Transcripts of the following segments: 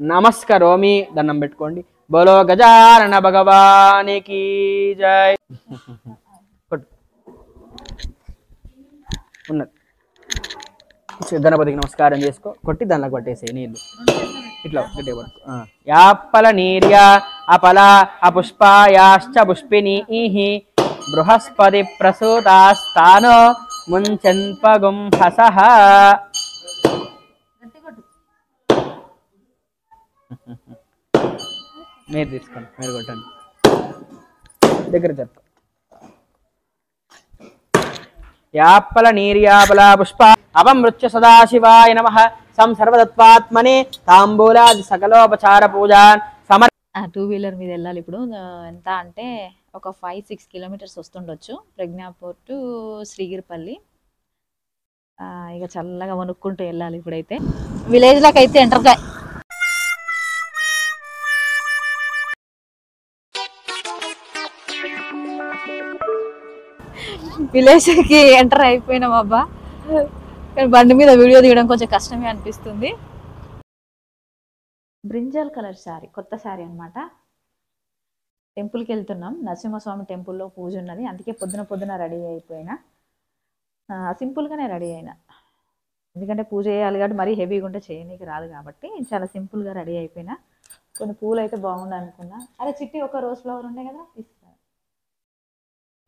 నమస్కరోమి దండం పెట్టుకోండి. బోలో గజానన భగవానికి జై. ఉన్నది గణపతికి నమస్కారం చేసుకో, కొట్టి దానిలో పట్టేసే నీళ్ళు ఇట్లా గట్టిగా పట్టుకో. యాప్పల నీర్య అపల అపుష్పాయాశ్చ పుష్పిని బృహస్పతి ప్రసూతాస్తానో ముంచన్పగుంహసః. మీరు తీసుకోండి, మీరు కొట్టండి, దగ్గర జరుపు. యాప్పల నీర్యాపల పుష్ప అపమృత్యు సదాశివాయ నమః. సంసర్వతత్వాత్మనే తాంబూలాది సకలోపచార పూజాన్ సమర్. 2 వీలర్ మీద వెళ్ళాలి ఇప్పుడు. ఎంత అంటే ఒక 5-6 కిలోమీటర్స్ వస్తుండొచ్చు ప్రజ్ఞాపూర్ టు శ్రీగిరిపల్లి. ఇక చల్లగా వణుక్కుంటూ వెళ్ళాలి ఇప్పుడైతే. విలేజ్లోకి అయితే ఎంటర్ విలేజ్కి ఎంటర్ అయిపోయినాం అబ్బా. కానీ బండి మీద వీడియో తీయడం కొంచెం కష్టమే అనిపిస్తుంది. బ్రింజాల్ కలర్ శారీ, కొత్త శారీ అనమాట. టెంపుల్కి వెళ్తున్నాం, నరసింహస్వామి టెంపుల్లో పూజ ఉన్నది, అందుకే పొద్దున రెడీ అయిపోయినా. సింపుల్గానే రెడీ అయినా, ఎందుకంటే పూజ చేయాలి కాబట్టి మరీ హెవీగా ఉంటే చేయనీకి రాదు కాబట్టి చాలా సింపుల్గా రెడీ అయిపోయినా. కొన్ని పూలు అయితే బాగుంది అనుకున్నా. అదే చిట్టి ఒక రోజ్ ఫ్లవర్ ఉండే కదా, ఇస్తాను.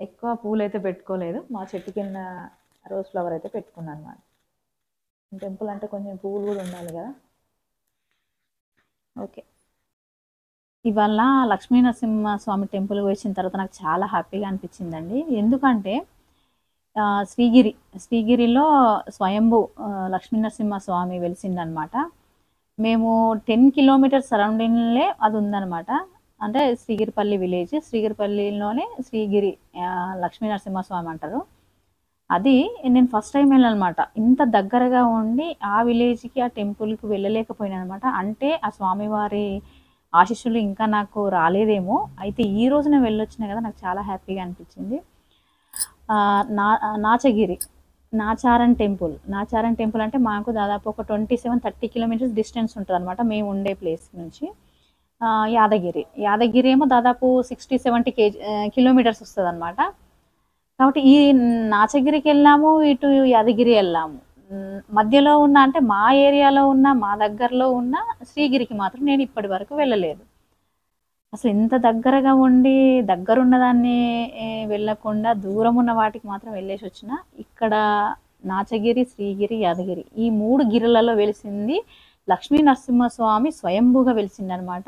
ఎక్కువ పూలు అయితే పెట్టుకోలేదు, మా చెట్టు కింద రోజ్ ఫ్లవర్ అయితే పెట్టుకున్నాను అనమాట. టెంపుల్ అంటే కొంచెం పువ్వులు కూడా ఉండాలి కదా. ఓకే, ఇవాళ లక్ష్మీ నరసింహస్వామి టెంపుల్కి వచ్చిన తర్వాత నాకు చాలా హ్యాపీగా అనిపించిందండి. ఎందుకంటే శ్రీగిరిలో స్వయంభూ లక్ష్మీ నరసింహస్వామి వెలిసిందనమాట. మేము 10 కిలోమీటర్స్ సరౌండింగ్లే అది ఉందన్నమాట. అంటే శ్రీగిరిపల్లి విలేజ్, శ్రీగిరిపల్లిలోనే శ్రీగిరి లక్ష్మీ నరసింహస్వామి అంటారు. అది నేను ఫస్ట్ టైం వెళ్ళానమాట. ఇంత దగ్గరగా ఉండి ఆ విలేజ్కి ఆ టెంపుల్కి వెళ్ళలేకపోయినా అనమాట. అంటే ఆ స్వామివారి ఆశీస్సులు ఇంకా నాకు రాలేదేమో. అయితే ఈ రోజు నేను వెళ్ళొచ్చినా కదా, నాకు చాలా హ్యాపీగా అనిపించింది. నాచారం టెంపుల్ అంటే మాకు దాదాపు ఒక 27-30 కిలోమీటర్స్ డిస్టెన్స్ ఉంటుంది అనమాట మేము ఉండే ప్లేస్ నుంచి. యాదగిరి ఏమో దాదాపు 60-70 కిలోమీటర్స్ వస్తుంది అనమాట. కాబట్టి ఈ నాచగిరికి వెళ్ళాము, ఇటు యాదగిరి వెళ్ళాము. మధ్యలో ఉన్న అంటే మా ఏరియాలో ఉన్న, మా దగ్గరలో ఉన్న శ్రీగిరికి మాత్రం నేను ఇప్పటి వరకు వెళ్ళలేదు. అసలు ఇంత దగ్గరగా ఉండి దగ్గరున్నదాన్ని వెళ్ళకుండా దూరం ఉన్న వాటికి మాత్రం వెళ్ళేసి వచ్చిన. ఇక్కడ నాచగిరి, శ్రీగిరి, యాదగిరి ఈ 3 గిరులలో వెలిసింది లక్ష్మీ నరసింహస్వామి స్వయంభూగా వెలిసింది అనమాట.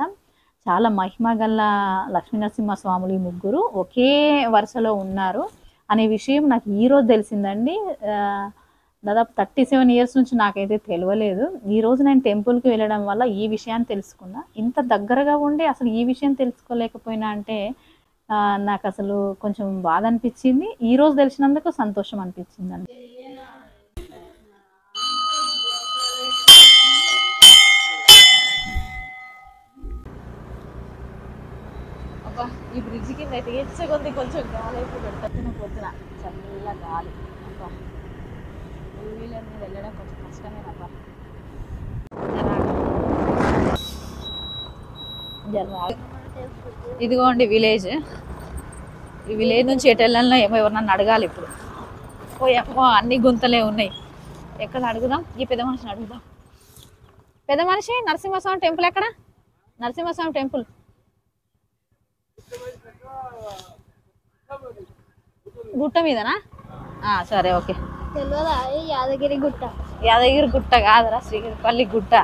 చాలా మహిమ గల లక్ష్మీ నరసింహస్వాములు ఈ ముగ్గురు ఒకే వరుసలో ఉన్నారు అనే విషయం నాకు ఈరోజు తెలిసిందండి. దాదాపు 37 ఇయర్స్ నుంచి నాకైతే తెలియలేదు. ఈరోజు నేను టెంపుల్కి వెళ్ళడం వల్ల ఈ విషయాన్ని తెలుసుకున్నా. ఇంత దగ్గరగా ఉండి అసలు ఈ విషయం తెలుసుకోలేకపోయినా అంటే నాకు అసలు కొంచెం బాధ అనిపించింది. ఈరోజు తెలిసినందుకు సంతోషం అనిపించిందండి. ఈ బ్రిడ్జ్ కింద అయితే ఎచ్చగొంది, కొంచెం గాలి అయితే పెడతాను. పొద్దున చల్ల గాలి. అబ్బా, 2 వీలర్ మీద వెళ్ళడం కొంచెం కష్టమేనబ్బా. ఇదిగోండి విలేజ్. ఈ విలేజ్ నుంచి ఎటు వెళ్ళాలన్నా ఏమో ఎవరినన్నా అడగాలి ఇప్పుడు. ఏమో అన్ని గుంతలే ఉన్నాయి. ఎక్కడ అడుగుదాం? ఈ పెద్ద మనిషిని అడుగుదాం. పెద్ద మనిషి, నరసింహస్వామి టెంపుల్ ఎక్కడ? నరసింహస్వామి టెంపుల్ గుట్ట మీదనా? సరే, ఓకే. యాదగిరి గుట్ట కాదురా, శ్రీగిరిపల్లి గుట్ట.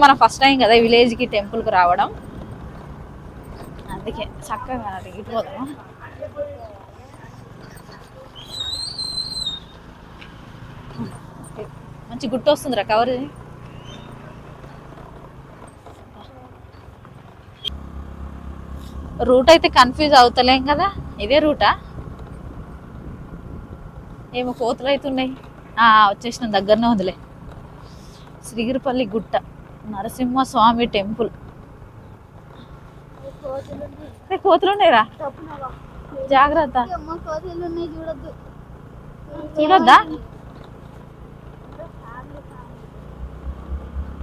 మనం ఫస్ట్ టైం కదా విలేజ్కి టెంపుల్కి రావడం, అందుకే చక్కగా దిగిపోదాం. మంచి గుట్ట వస్తుందిరా కవర్. రూట్ అయితే కన్ఫ్యూజ్ అవుతలేం కదా, ఇదే రూటా? ఏమో కోతులు అవుతున్నాయి. వచ్చేసిన దగ్గరనే ఉందిలే. శ్రీగిరిపల్లి గుట్ట, నరసింహస్వామి టెంపుల్. కోతులు ఉన్నాయిరా, జాగ్రత్త. చూడొద్దా?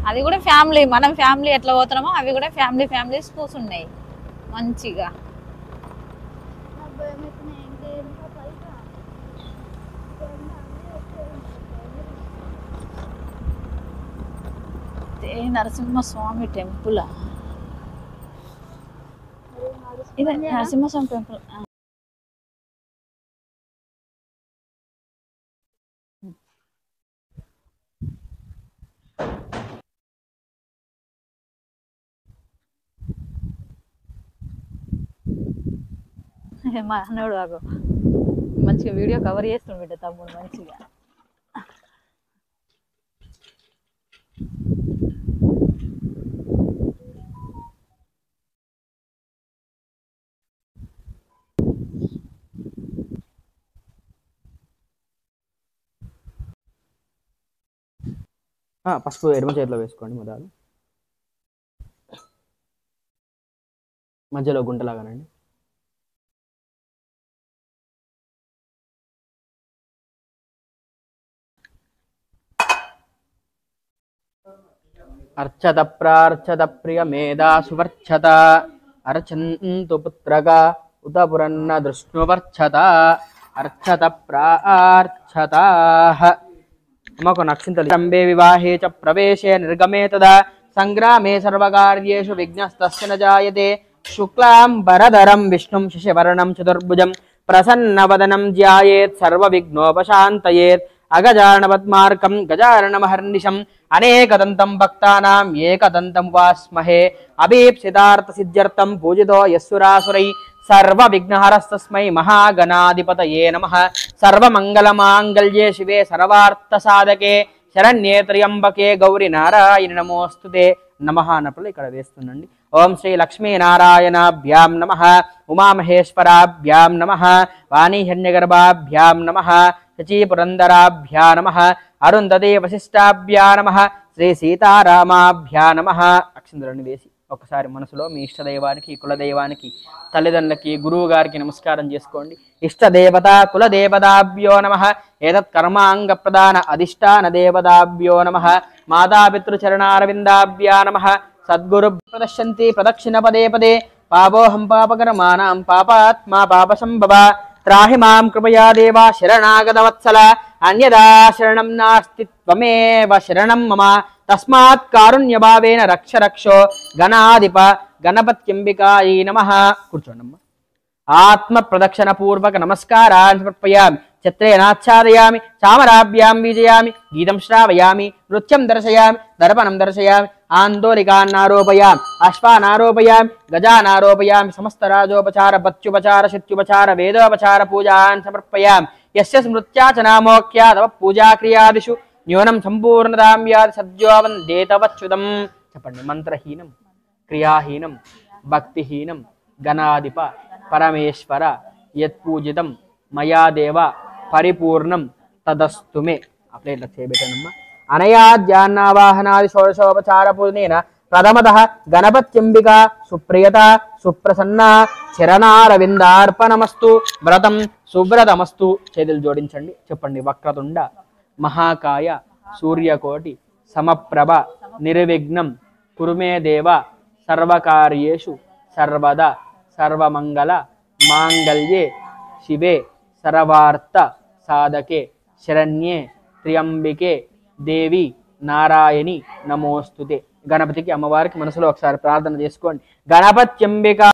అది కూడా ఫ్యామిలీ, మనం ఫ్యామిలీ ఎట్లా పోతున్నామో అవి కూడా ఫ్యామిలీస్ కూర్చున్నాయి మంచిగా. నరసింహస్వామి టెంపుల్, ఇది నరసింహస్వామి టెంపుల్. మా అన్నోడు బాగు మంచిగా వీడియో కవర్ చేస్తుండు బిడ్డ తమ్ముడు మంచిగా. పసుపు ఎడమ చేతిలో వేసుకోండి మొదలు, మధ్యలో గుంటలాగానండి. అర్చత ప్రార్చత ప్రియ మేధా సువర్చత అర్చంతు పుత్రగా ఉత పురన్న దృష్ణువర్చత అర్చత ప్రార్చత. అమ్మకు నక్షింతలు. రంభే వివాహే చ ప్రవేశే నిర్గమే తదా సంగ్రామే సర్వకార్యేషు విఘ్నస్తస్య న జాయతే. శుక్లాంబరధరం విష్ణుం శశివర్ణం చతుర్భుజం ప్రసన్నవదనం ధ్యాయేత్ సర్వవిఘ్నోపశాంతయేత్. అగజానపద్మార్కం గజాననమహర్నిశం అనేకదంతం భక్తానాం ఏకదంతం వాస్మహే. అభీప్సితార్థసిద్ధ్యర్థం పూజితో యస్సురాసురై సర్వవిఘ్నహరస్తస్మై మహాగణాధిపతయే నమః. సర్వమంగళమాంగళ్యే శివే సర్వార్థసాధకే శరణ్యే త్ర్యంబకే గౌరి నారాయణ నమోస్తుతే. నమః అన్నప్పుడు ఇక్కడ వేస్తుందండి. ఓం శ్రీ లక్ష్మీనారాయణాభ్యాం నమః, ఉమామహేశ్వరాభ్యాం నమః, వాణీహిరణ్యగర్భాభ్యాం నమః, శచీపురందరాభ్యా నమః, అరుంధతీ వశిష్టాభ్యా నమః, శ్రీ సీతారామాభ్యా నమః. అక్షంతలను వేసి ఒకసారి మనసులో మీ ఇష్టదైవానికి, కులదైవానికి, తల్లిదండ్రులకి, గురువు గారికి నమస్కారం చేసుకోండి. ఇష్టదేవత కులదేవతాభ్యో నమః. ఏతత్ కర్మాంగ ప్రధాన అధిష్టాన దేవతాభ్యో నమః. మాతాపితృచరణారవిందాభ్యా నమః. సద్గురు ప్రదర్శంతి ప్రదక్షిణ పదే పదే. పాపోహం పాపకర్మాణం పాపాత్మా పాపసంభవ. త్రాహి మాం కృపయా దేవా శరణాగతవత్సల. అన్యదా శరణం నాస్తి త్వమేవ శరణం మమ. తస్మాత్ కారుణ్యభావేన రక్ష రక్షో గణాధిప గణపత్యంబికాయై నమః. కూర్చోండమ్మా. ఆత్మ ప్రదక్షిణ పూర్వక నమస్కారాన్ని సమర్పయామి. చిత్రేణాచ్ఛాదయామి, చామరాభ్యాం వీజయామి, గీతం శ్రావయామి, నృత్యం దర్శయామి, దర్పణం దర్శయామి, ఆందోళికాన్నారోపయామి, అశ్వానారోపయామి, గజానారోపయామి. సమస్త రాజోపచార పత్యుపచార శత్యుపచార వేదోపచార పూజాన్ సమర్పయామి. యస్య స్మృత్యాచనామోఖ్యా తవ పూజాక్రియాదిషు న్యూనం సంపూర్ణతాం యాది సద్యోవందేతవచ్యుతం. చెప్పండి. మంత్రహీనం, క్రియాహీనం, భక్తిహీనం, గణాధిప పరమేశ్వర యత్పూజితం మయా దేవ పరిపూర్ణం తదస్తుమే. ఆ ప్లేట్లో చేయబెట్టానమ్మా. అనయాద్యాన్నావాహనాది షోడశోపచార పూజనేన ప్రథమతః గణపత్యంబిక సుప్రియత సుప్రసన్న చరణారవిందార్పణమస్తు. వ్రతం సువ్రతమస్తు. చేతులు జోడించండి. చెప్పండి. వక్రతుండ మహాకాయ సూర్యకోటి సమప్రభ నిర్విఘ్నం కురుమే దేవ సర్వకార్యేషు సర్వదా సర్వమంగళ మాంగళ్యే శివే సర్వార్థ సాధకే శరణ్యే త్ర్యంబికే దేవి నారాయణి నమోస్తుతే. గణపతికి, అమ్మవారికి మనసులో ఒకసారి ప్రార్థన చేసుకోండి. గణపత్యంబిక